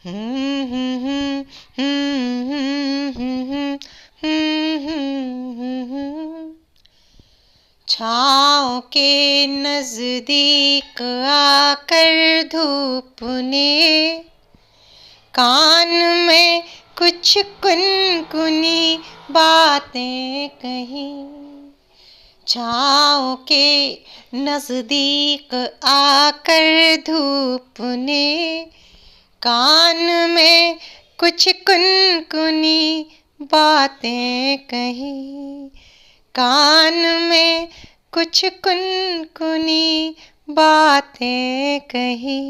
छाँव के नजदीक आकर धूप ने कान में कुछ कुनकुनी बातें कही। छाँव के नजदीक आकर धूप ने कान में कुछ कुनकुनी बातें कही। कान में कुछ कुनकुनी बातें कही।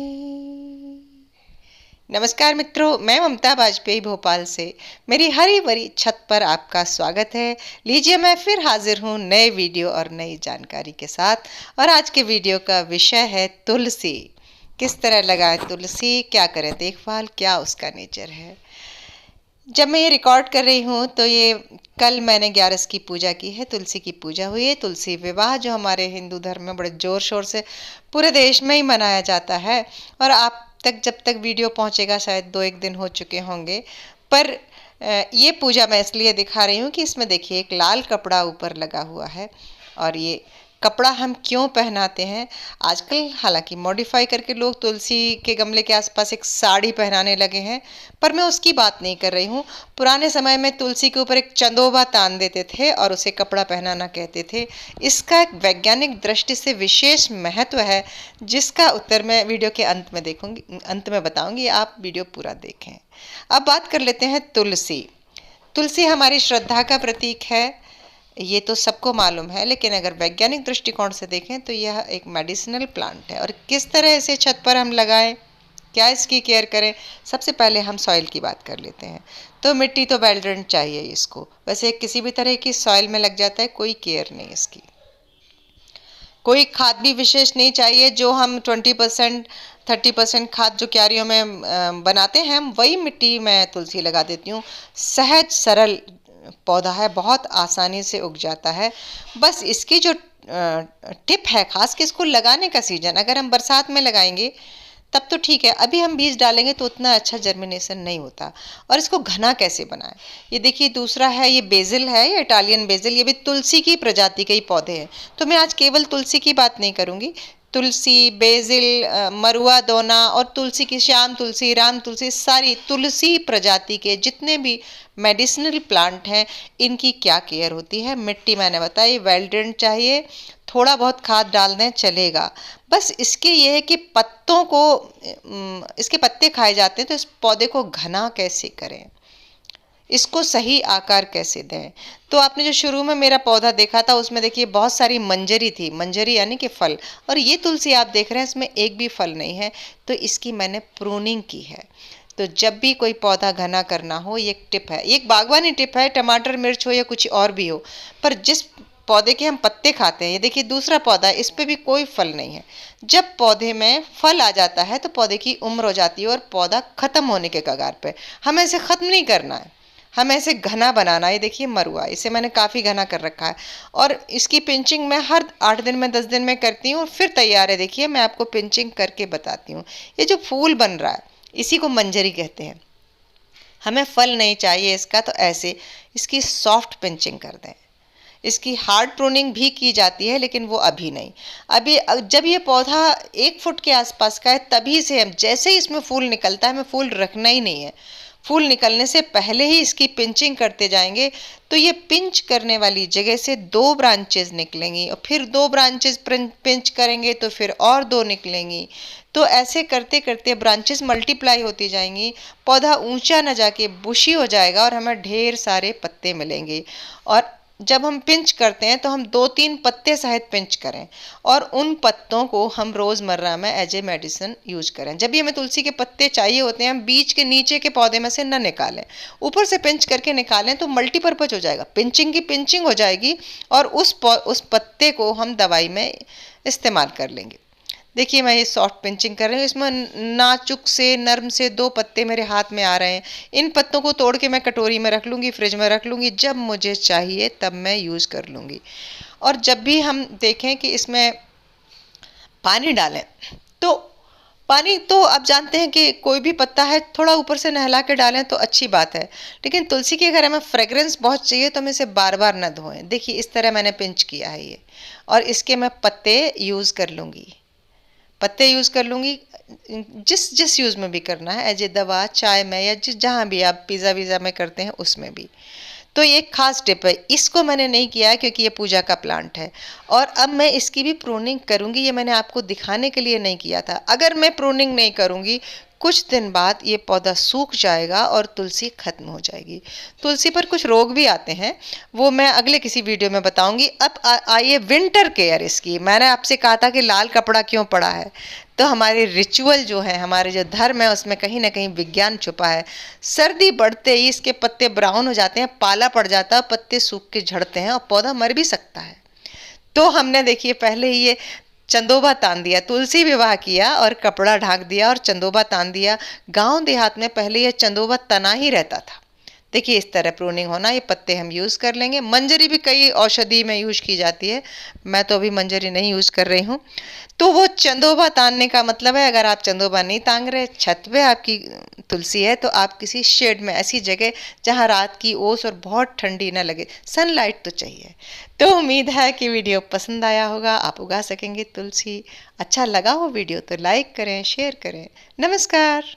नमस्कार मित्रों, मैं ममता बाजपेयी भोपाल से मेरी हरी भरी छत पर आपका स्वागत है। लीजिए, मैं फिर हाजिर हूँ नए वीडियो और नई जानकारी के साथ। और आज के वीडियो का विषय है तुलसी। किस तरह लगाएं तुलसी, क्या करें देखभाल, क्या उसका नेचर है। जब मैं ये रिकॉर्ड कर रही हूँ तो ये कल मैंने 11 की पूजा की है, तुलसी की पूजा हुई है। तुलसी विवाह जो हमारे हिंदू धर्म में बड़े ज़ोर शोर से पूरे देश में ही मनाया जाता है। और आप तक जब तक वीडियो पहुँचेगा शायद 2-1 दिन हो चुके होंगे। पर ये पूजा मैं इसलिए दिखा रही हूँ कि इसमें देखिए एक लाल कपड़ा ऊपर लगा हुआ है। और ये कपड़ा हम क्यों पहनाते हैं, आजकल हालांकि मॉडिफाई करके लोग तुलसी के गमले के आसपास एक साड़ी पहनाने लगे हैं, पर मैं उसकी बात नहीं कर रही हूँ। पुराने समय में तुलसी के ऊपर एक चंदोबा तान देते थे और उसे कपड़ा पहनाना कहते थे। इसका एक वैज्ञानिक दृष्टि से विशेष महत्व है, जिसका उत्तर मैं वीडियो के अंत में बताऊंगी। आप वीडियो पूरा देखें। अब बात कर लेते हैं तुलसी। तुलसी हमारी श्रद्धा का प्रतीक है, ये तो सबको मालूम है। लेकिन अगर वैज्ञानिक दृष्टिकोण से देखें तो यह एक मेडिसिनल प्लांट है। और किस तरह इसे छत पर हम लगाएं, क्या इसकी केयर करें, सबसे पहले हम सॉइल की बात कर लेते हैं। तो मिट्टी तो वेल ड्रेन्ड चाहिए इसको। वैसे किसी भी तरह की सॉइल में लग जाता है, कोई केयर नहीं इसकी। कोई खाद भी विशेष नहीं चाहिए। जो हम 20% 30% खाद जो क्यारियों में बनाते हैं, वही मिट्टी मैं तुलसी लगा देती हूँ। सहज सरल पौधा है, बहुत आसानी से उग जाता है। बस इसकी जो टिप है, खास कि इसको लगाने का सीजन, अगर हम बरसात में लगाएंगे तब तो ठीक है। अभी हम बीज डालेंगे तो उतना अच्छा जर्मिनेशन नहीं होता। और इसको घना कैसे बनाएं, ये देखिए। दूसरा है, ये बेसिल है, ये इटालियन बेसिल, ये भी तुलसी की प्रजाति के ही पौधे हैं। तो मैं आज केवल तुलसी की बात नहीं करूँगी। तुलसी, बेसिल, मरुआ दोना और तुलसी की श्याम तुलसी, राम तुलसी, सारी तुलसी प्रजाति के जितने भी मेडिसिनल प्लांट हैं, इनकी क्या केयर होती है। मिट्टी मैंने बताई वेल ड्रेन्ड चाहिए, थोड़ा बहुत खाद डाल दें चलेगा। बस इसके ये है कि पत्तों को, इसके पत्ते खाए जाते हैं, तो इस पौधे को घना कैसे करें, इसको सही आकार कैसे दें। तो आपने जो शुरू में मेरा पौधा देखा था, उसमें देखिए बहुत सारी मंजरी थी, मंजरी यानी कि फल। और ये तुलसी आप देख रहे हैं, इसमें एक भी फल नहीं है। तो इसकी मैंने प्रूनिंग की है। तो जब भी कोई पौधा घना करना हो, ये एक टिप है, ये एक बागवानी टिप है। टमाटर मिर्च हो या कुछ और भी हो, पर जिस पौधे के हम पत्ते खाते हैं, ये देखिए दूसरा पौधा है, इस पे भी कोई फल नहीं है। जब पौधे में फल आ जाता है तो पौधे की उम्र हो जाती है और पौधा खत्म होने के कगार पे। हमें इसे खत्म नहीं करना है, हमें इसे घना बनाना है। ये देखिए मरुआ, इसे मैंने काफ़ी घना कर रखा है। और इसकी पिंचिंग मैं हर 8 दिन में 10 दिन में करती हूँ, फिर तैयार है। देखिए मैं आपको पिंचिंग करके बताती हूँ। ये जो फूल बन रहा है, इसी को मंजरी कहते हैं। हमें फल नहीं चाहिए इसका, तो ऐसे इसकी सॉफ्ट पिंचिंग कर दें। इसकी हार्ड प्रूनिंग भी की जाती है, लेकिन वो अभी नहीं। अभी जब ये पौधा 1 फुट के आसपास का है, तभी से हम, जैसे ही इसमें फूल निकलता है, हमें फूल रखना ही नहीं है। फूल निकलने से पहले ही इसकी पिंचिंग करते जाएंगे। तो ये पिंच करने वाली जगह से 2 ब्रांचेस निकलेंगी, और फिर 2 ब्रांचेस पिंच करेंगे तो फिर और 2 निकलेंगी। तो ऐसे करते करते ब्रांचेस मल्टीप्लाई होती जाएंगी। पौधा ऊंचा न जाके बुशी हो जाएगा और हमें ढेर सारे पत्ते मिलेंगे। और जब हम पिंच करते हैं तो हम 2-3 पत्ते सहित पिंच करें, और उन पत्तों को हम रोज़मर्रा में एज ए मेडिसिन यूज करें। जब भी हमें तुलसी के पत्ते चाहिए होते हैं, हम बीच के नीचे के पौधे में से न निकालें, ऊपर से पिंच करके निकालें, तो मल्टीपर्पज हो जाएगा। पिंचिंग की पिंचिंग हो जाएगी और उस पत्ते को हम दवाई में इस्तेमाल कर लेंगे। देखिए मैं ये सॉफ्ट पिंचिंग कर रही हूँ। इसमें नाजुक से नर्म से 2 पत्ते मेरे हाथ में आ रहे हैं। इन पत्तों को तोड़ के मैं कटोरी में रख लूँगी, फ्रिज में रख लूँगी। जब मुझे चाहिए तब मैं यूज़ कर लूँगी। और जब भी हम देखें कि इसमें पानी डालें, तो पानी तो आप जानते हैं कि कोई भी पत्ता है थोड़ा ऊपर से नहला के डालें तो अच्छी बात है, लेकिन तुलसी की अगर हमें फ्रेग्रेंस बहुत चाहिए तो हमें इसे बार बार न धोएं। देखिए इस तरह मैंने पिंच किया है ये, और इसके मैं पत्ते यूज़ कर लूँगी, पत्ते यूज़ कर लूँगी। जिस जिस यूज़ में भी करना है, एज ए दवा, चाय में, या जिस जहाँ भी आप पिज़्ज़ा वीज़ा में करते हैं उसमें भी। तो ये एक खास टिप है, इसको मैंने नहीं किया है क्योंकि ये पूजा का प्लांट है, और अब मैं इसकी भी प्रूनिंग करूँगी। ये मैंने आपको दिखाने के लिए नहीं किया था। अगर मैं प्रूनिंग नहीं करूँगी, कुछ दिन बाद ये पौधा सूख जाएगा और तुलसी खत्म हो जाएगी। तुलसी पर कुछ रोग भी आते हैं, वो मैं अगले किसी वीडियो में बताऊंगी। अब आइए विंटर केयर इसकी। मैंने आपसे कहा था कि लाल कपड़ा क्यों पड़ा है, तो हमारे रिचुअल जो है, हमारे जो धर्म है, उसमें कहीं ना कहीं विज्ञान छुपा है। सर्दी बढ़ते ही इसके पत्ते ब्राउन हो जाते हैं, पाला पड़ जाता है, पत्ते सूख के झड़ते हैं और पौधा मर भी सकता है। तो हमने देखिए पहले ही ये चंदोबा तान दिया, तुलसी विवाह किया और कपड़ा ढाक दिया और चंदोबा तान दिया। गांव देहात में पहले ये चंदोबा तना ही रहता था। देखिए इस तरह प्रूनिंग होना। ये पत्ते हम यूज़ कर लेंगे। मंजरी भी कई औषधि में यूज की जाती है, मैं तो अभी मंजरी नहीं यूज़ कर रही हूँ। तो वो चंदोबा तानने का मतलब है, अगर आप चंदोबा नहीं तांग रहे, छत पे आपकी तुलसी है, तो आप किसी शेड में, ऐसी जगह जहाँ रात की ओस और बहुत ठंडी ना लगे, सनलाइट तो चाहिए। तो उम्मीद है कि वीडियो पसंद आया होगा, आप उगा सकेंगे तुलसी। अच्छा लगा हो वीडियो तो लाइक करें, शेयर करें। नमस्कार।